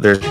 There's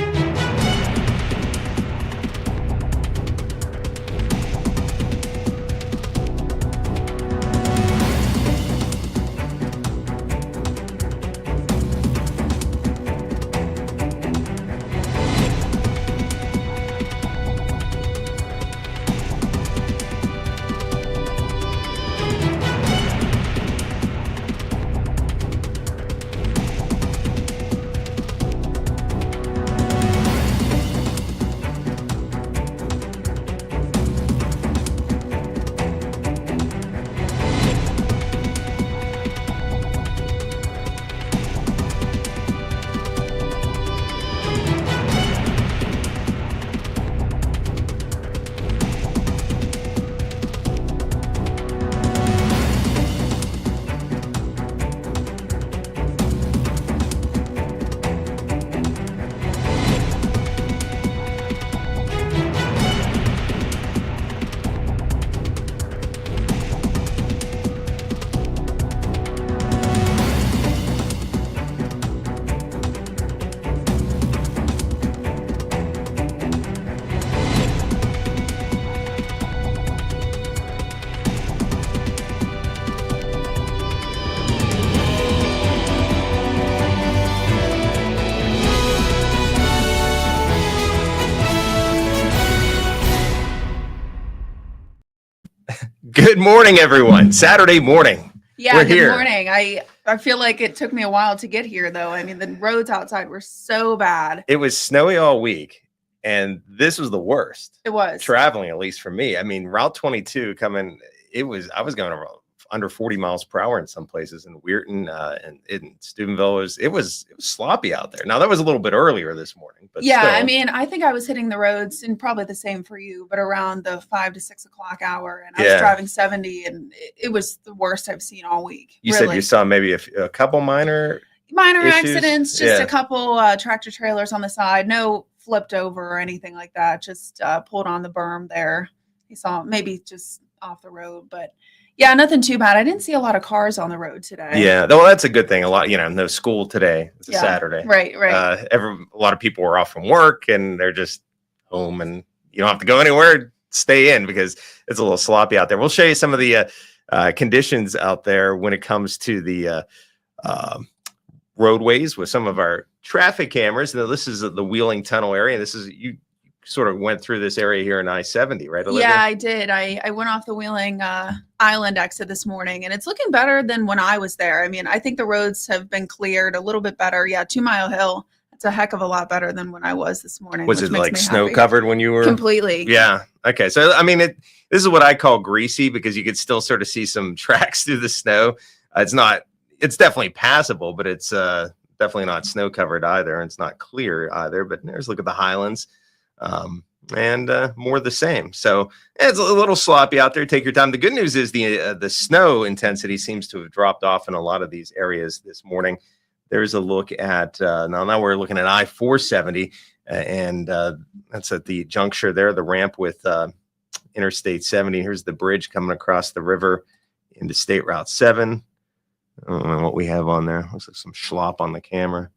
Good morning, everyone. Saturday morning. Yeah, We're good here. morning. I feel like it took me a while to get here, though. I mean, the roads outside were so bad. It was snowy all week, and this was the worst. It was. Traveling, at least for me. I mean, Route 22 coming, I was going around under 40 miles per hour in some places in Weirton and in Steubenville. It was sloppy out there. Now, that was a little bit earlier this morning. But Yeah, still. I mean, I think I was hitting the roads, and probably the same for you, but around the 5 to 6 o'clock hour. And I was driving 70, and it was the worst I've seen all week. You said you saw maybe a couple minor issues? Accidents, just a couple tractor trailers on the side. No flipped over or anything like that. Just pulled on the berm there. You saw maybe just off the road, but yeah, nothing too bad. I didn't see a lot of cars on the road today. Yeah, well, that's a good thing. A lot, no school today. It's a Saturday. Right. A lot of people were off from work and they're just home, and you don't have to go anywhere. Stay in because it's a little sloppy out there. We'll show you some of the conditions out there when it comes to the roadways with some of our traffic cameras. Now, this is the Wheeling Tunnel area. This is you sort of went through this area here in I-70, right, Olivia? Yeah, I did. I went off the Wheeling Island exit this morning, and it's looking better than when I was there. I mean, I think the roads have been cleared a little bit better. Yeah, 2 Mile Hill. It's a heck of a lot better than when I was this morning. Was it like snow covered when you were? Completely. Yeah. Okay. So, I mean, this is what I call greasy because you could still sort of see some tracks through the snow. It's definitely passable, but it's definitely not snow covered either. And it's not clear either, but there's look at the Highlands. And more the same. So it's a little sloppy out there. Take your time. The good news is the snow intensity seems to have dropped off in a lot of these areas this morning. There's a look at now we're looking at I-470, and that's at the juncture there, the ramp with Interstate 70. Here's the bridge coming across the river into State Route 7. I don't know what we have on there. Looks like some schlop on the camera.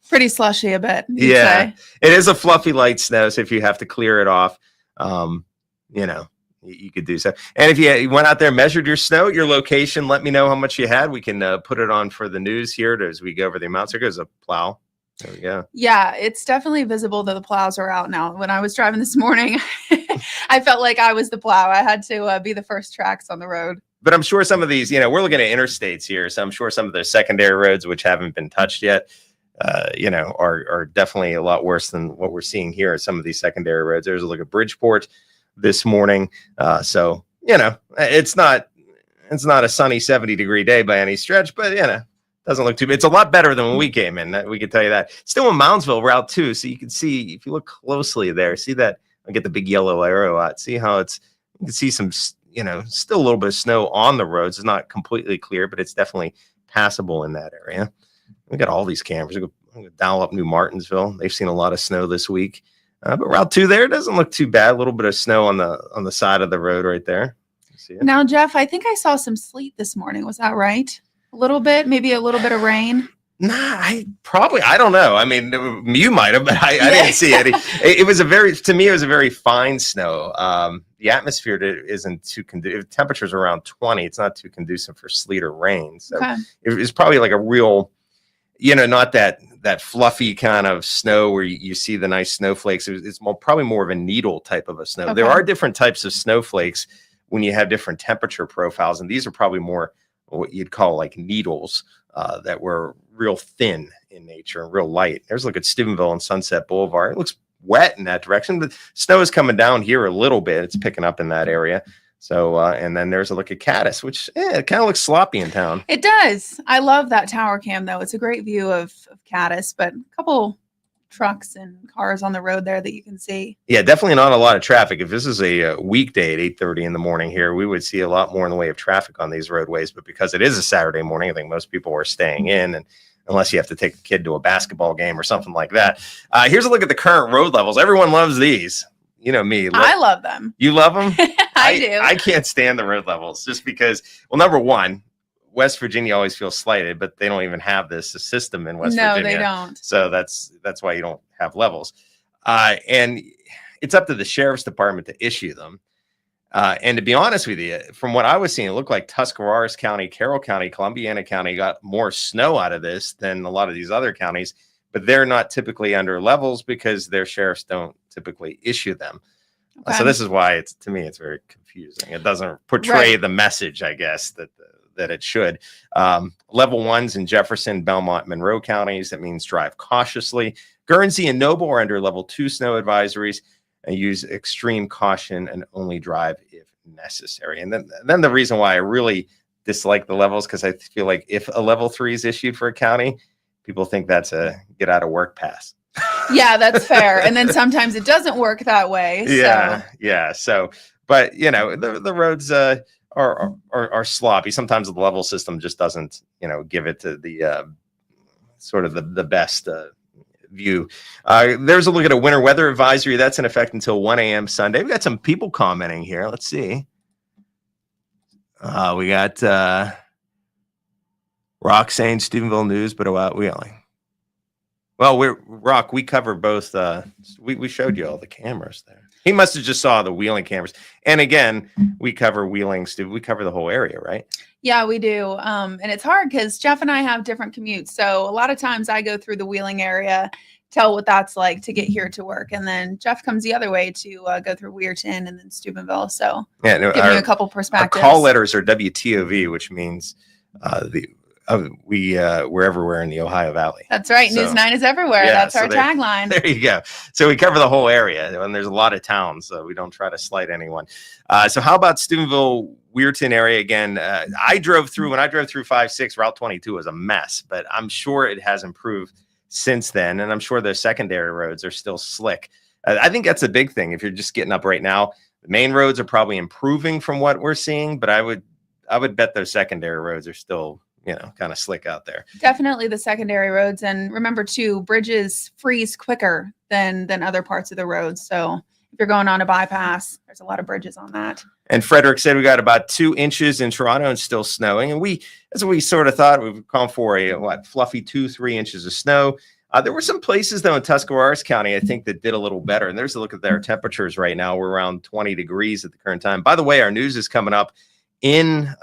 Pretty slushy a bit. Yeah, it is a fluffy light snow, so if you have to clear it off, you could do so. And if you went out there, measured your snow, your location, let me know how much you had. We can put it on for the news here as we go over the amounts. There goes a plow. There we go. Yeah, it's definitely visible that the plows are out now. When I was driving this morning, I felt like I was the plow. I had to be the first tracks on the road. But I'm sure some of these, we're looking at interstates here, so I'm sure some of the secondary roads which haven't been touched yet, are definitely a lot worse than what we're seeing here at some of these secondary roads. There's a look at Bridgeport this morning. So, it's not a sunny 70-degree day by any stretch, but, doesn't look too bad. It's a lot better than when we came in. We can tell you that. Still in Moundsville, Route 2. So you can see, if you look closely there, see that, I'll get the big yellow arrow out. See how you can see some, still a little bit of snow on the roads. It's not completely clear, but it's definitely passable in that area. We got all these cameras. We go dial up New Martinsville. They've seen a lot of snow this week. But Route 2 there doesn't look too bad. A little bit of snow on the side of the road right there. See it? Now, Jeff, I think I saw some sleet this morning. Was that right? A little bit, maybe a little bit of rain. Nah, I don't know. I mean, you might have, but I didn't see any. It was to me, it was a very fine snow. The atmosphere isn't too conducive. Temperatures around 20. It's not too conducive for sleet or rain. So Okay. it was probably like a real, not that fluffy kind of snow where you see the nice snowflakes. It's probably more of a needle type of a snow. There Okay. are different types of snowflakes when you have different temperature profiles, and these are probably more what you'd call like needles that were real thin in nature and real light. There's a look at Steubenville and Sunset Boulevard. It looks wet in that direction. The snow is coming down here a little bit. It's picking up in that area. So, and then there's a look at Caddis, which it kind of looks sloppy in town. It does. I love that tower cam, though. It's a great view of Caddis, but a couple trucks and cars on the road there that you can see. Yeah, definitely not a lot of traffic. If this is a weekday at 8:30 in the morning here, we would see a lot more in the way of traffic on these roadways. But because it is a Saturday morning, I think most people are staying in, and unless you have to take a kid to a basketball game or something like that. Here's a look at the current road levels. Everyone loves these. You know me. I love them. You love them? I do. I can't stand the road levels just because, well, number one, West Virginia always feels slighted, but they don't even have this system in West Virginia. No, they don't. So that's why you don't have levels. And it's up to the sheriff's department to issue them. And to be honest with you, from what I was seeing, it looked like Tuscarawas County, Carroll County, Columbiana County got more snow out of this than a lot of these other counties, but they're not typically under levels because their sheriffs don't typically issue them. Okay. So this is why to me, it's very confusing. It doesn't portray the message, I guess, that it should. Level ones in Jefferson, Belmont, Monroe counties. That means drive cautiously. Guernsey and Noble are under level 2 snow advisories and use extreme caution and only drive if necessary. And then the reason why I really dislike the levels, because I feel like if a level 3 is issued for a county, people think that's a get out of work pass. Yeah, that's fair. And then sometimes it doesn't work that way. Yeah, yeah. So, but the roads are sloppy. Sometimes the level system just doesn't, give it to the sort of the best view. There's a look at a winter weather advisory that's in effect until 1 a.m. Sunday. We got some people commenting here. Let's see. We got Rock saying Steubenville news, but about Wheeling. Well, we cover both. We showed you all the cameras there. He must have just saw the Wheeling cameras. And again, we cover Wheeling, we cover the whole area, right? Yeah, we do. And it's hard because Jeff and I have different commutes. So a lot of times I go through the Wheeling area, tell what that's like to get here to work. And then Jeff comes the other way to go through Weirton and then Steubenville. So yeah, no, give you a couple perspectives. Our call letters are WTOV, which means we're everywhere in the Ohio Valley. That's right. So, News 9 is everywhere. yeah, That's so our tagline. There you go. So we cover the whole area, and there's a lot of towns, so we don't try to slight anyone. So how about Steubenville, Weirton area again? When I drove through 5-6, Route 22 was a mess, but I'm sure it has improved since then, and I'm sure the secondary roads are still slick. I think that's a big thing. If you're just getting up right now, the main roads are probably improving from what we're seeing, but I would bet those secondary roads are still kind of slick out there. Definitely the secondary roads. And remember too, bridges freeze quicker than other parts of the road. So if you're going on a bypass, there's a lot of bridges on that. And Frederick said we got about 2 inches in Toronto and still snowing. And as we sort of thought, we've gone for a fluffy 2-3 inches of snow. There were some places though in Tuscarawas County, I think, that did a little better. And there's a look at their temperatures right now. We're around 20 degrees at the current time. By the way, our news is coming up in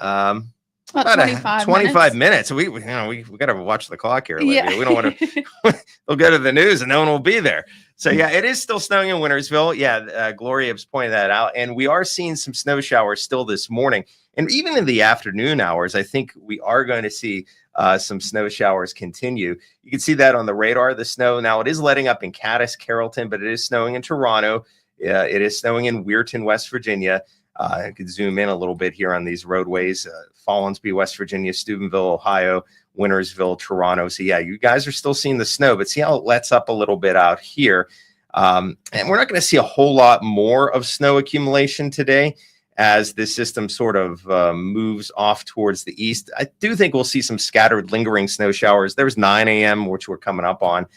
about 25 minutes. We got to watch the clock here, Olivia. Yeah. We don't want to. We'll go to the news and no one will be there. So yeah, it is still snowing in Wintersville. Yeah, Gloria has pointed that out, and we are seeing some snow showers still this morning, and even in the afternoon hours. I think we are going to see some snow showers continue. You can see that on the radar. The snow now it is letting up in Caddis, Carrollton, but it is snowing in Toronto. It is snowing in Weirton, West Virginia. I could zoom in a little bit here on these roadways. Follansbee, West Virginia, Steubenville, Ohio, Wintersville, Toronto. So yeah, you guys are still seeing the snow, but see how it lets up a little bit out here. And we're not going to see a whole lot more of snow accumulation today as this system sort of moves off towards the east. I do think we'll see some scattered lingering snow showers. There's 9 a.m., which we're coming up on.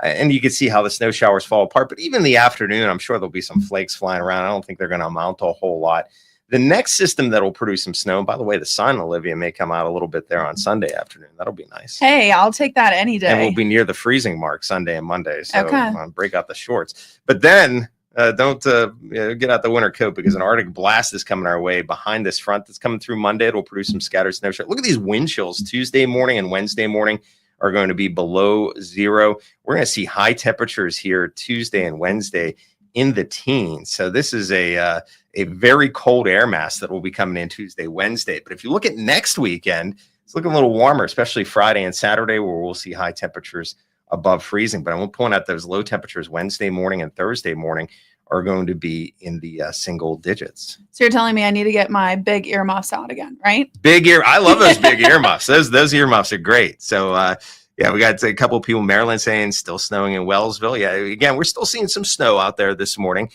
And you can see how the snow showers fall apart. But even in the afternoon, I'm sure there'll be some flakes flying around. I don't think they're going to amount to a whole lot. The next system that will produce some snow, and by the way, the sun, Olivia, may come out a little bit there on Sunday afternoon. That'll be nice. Hey, I'll take that any day. And we'll be near the freezing mark Sunday and Monday. So Okay. break out the shorts. But then don't get out the winter coat, because an Arctic blast is coming our way behind this front that's coming through Monday. It'll produce some scattered snow. Look at these wind chills. Tuesday morning and Wednesday morning are going to be below zero. We're going to see high temperatures here Tuesday and Wednesday in the teens. So this is a very cold air mass that will be coming in Tuesday, Wednesday. But if you look at next weekend, it's looking a little warmer, especially Friday and Saturday, where we'll see high temperatures above freezing. But I won't point out those low temperatures Wednesday morning and Thursday morning are going to be in the single digits. So you're telling me I need to get my big earmuffs out again, right? Big ear. I love those big earmuffs. Those earmuffs are great. So yeah, we got a couple of people in Maryland saying still snowing in Wellsville. Yeah, again, we're still seeing some snow out there this morning.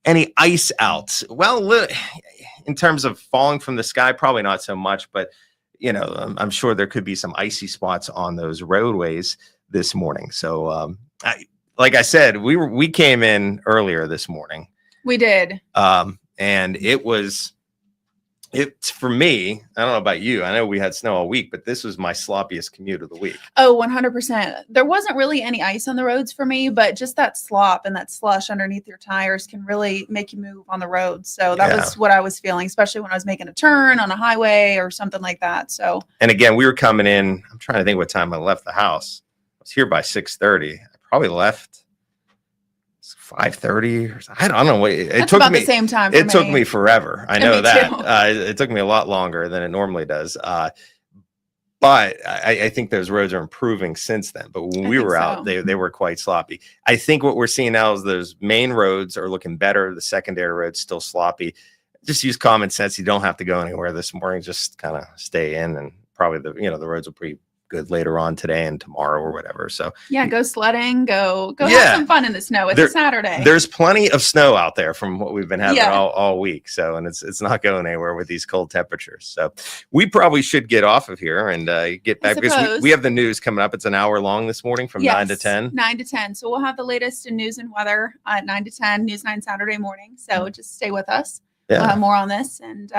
Any ice out? Well, in terms of falling from the sky, probably not so much, but I'm sure there could be some icy spots on those roadways this morning. So like I said, we came in earlier this morning. We did. And it's for me, I don't know about you. I know we had snow all week, but this was my sloppiest commute of the week. Oh, 100%. There wasn't really any ice on the roads for me, but just that slop and that slush underneath your tires can really make you move on the road. So that was what I was feeling, especially when I was making a turn on a highway or something like that. So, and again, we were coming in, I'm trying to think what time I left the house. I was here by 6:30. I probably left 5:30 or something. I don't know. It took about me the same time. It took me forever. I know Me that. too. It took me a lot longer than it normally does. But I think those roads are improving since then. But when we were out, they were quite sloppy. I think what we're seeing now is those main roads are looking better. The secondary roads still sloppy. Just use common sense. You don't have to go anywhere this morning. Just kind of stay in, and probably the roads will be good later on today and tomorrow or whatever. So yeah, go sledding, go have some fun in the snow. It's a Saturday. There's plenty of snow out there from what we've been having all week. So, and it's not going anywhere with these cold temperatures. So we probably should get off of here and get back, because we have the news coming up. It's an hour long this morning from 9 to 10. 9 to 10. So we'll have the latest in news and weather at 9 to 10, News 9 Saturday morning. So just stay with us. We'll have more on this and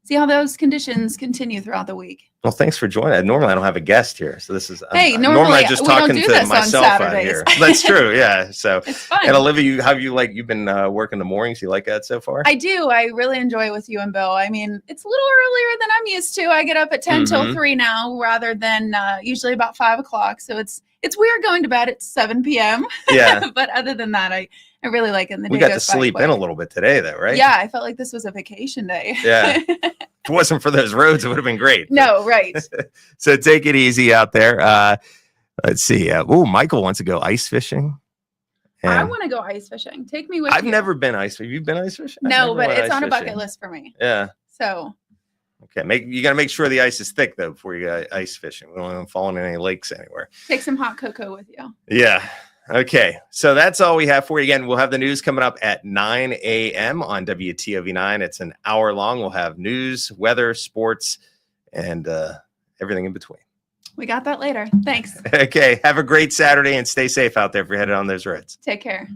see how those conditions continue throughout the week. Well, thanks for joining. Normally I don't have a guest here, so this is normally I'm just talking to myself out here. That's true, yeah. So it's fun. And Olivia, you've been working the mornings? You like that so far? I do. I really enjoy it with you and Bill. I mean, it's a little earlier than I'm used to. I get up at 10 till 3 now, rather than usually about 5 o'clock. So it's weird going to bed at 7 p.m. Yeah. But other than that, I really like it. And we got to sleep in a little bit today, though, right? Yeah, I felt like this was a vacation day. Yeah. If it wasn't for those roads, it would have been great. No, right. So take it easy out there. Let's see. Michael wants to go ice fishing. And I want to go ice fishing. Take me with you. I've never been ice fishing. Have you been ice fishing? No, but it's on a bucket list for me. Yeah. So. Okay. You got to make sure the ice is thick, though, before you go ice fishing. We don't want to fall in any lakes anywhere. Take some hot cocoa with you. Yeah. Okay. So that's all we have for you. Again, we'll have the news coming up at 9 a.m. on WTOV9. It's an hour long. We'll have news, weather, sports, and everything in between. We got that later. Thanks. Okay. Have a great Saturday and stay safe out there if you're headed on those roads. Take care.